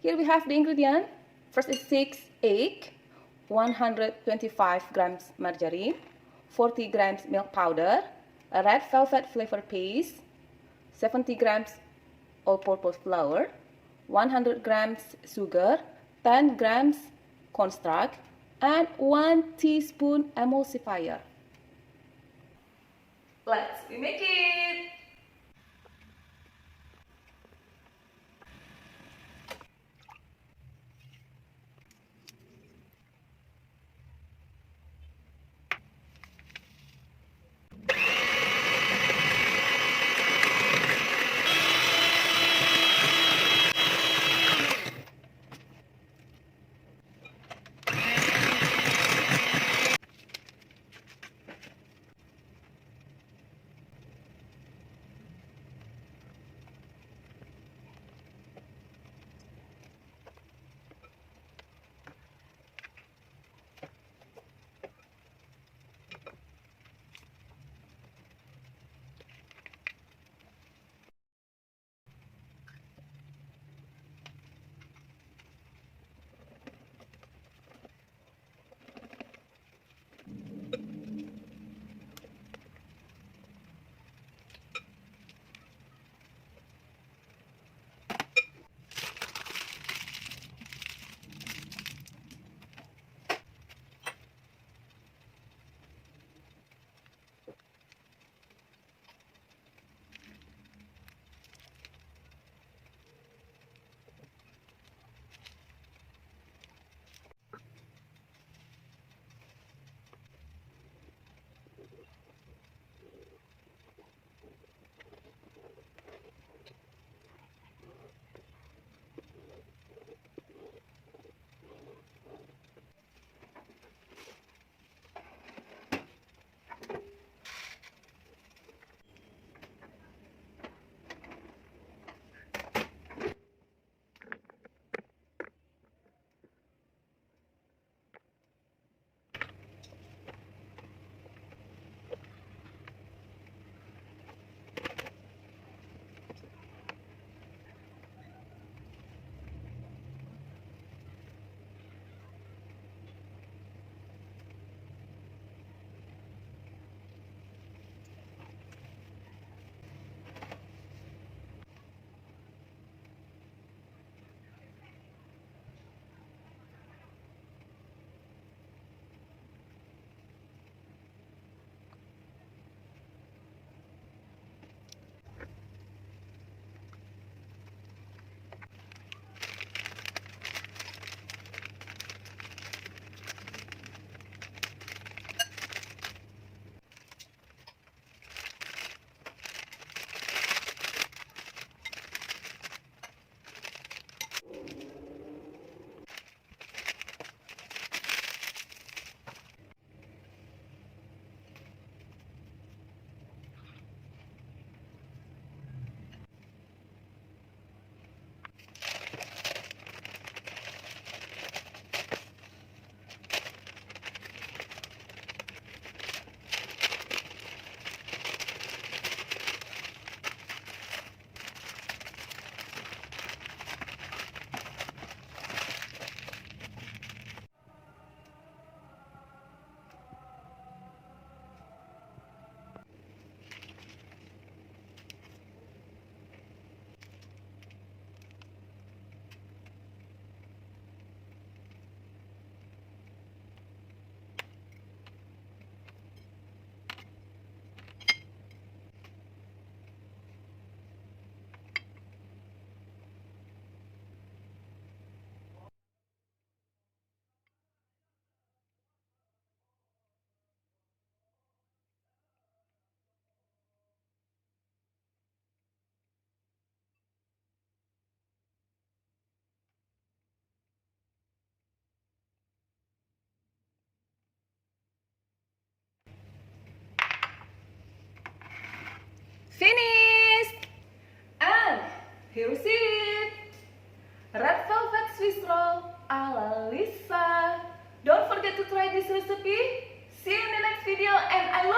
Here we have the ingredient. First is 6 egg, 125 grams margarine, 40 grams milk powder, a red velvet flavor paste, 70 grams all-purpose flour, 100 grams sugar, 10 grams cornstarch, and 1 teaspoon emulsifier. Let's make it! Finished! And here is it! Red velvet Swiss roll ala Lisa. Don't forget to try this recipe. See you in the next video and I love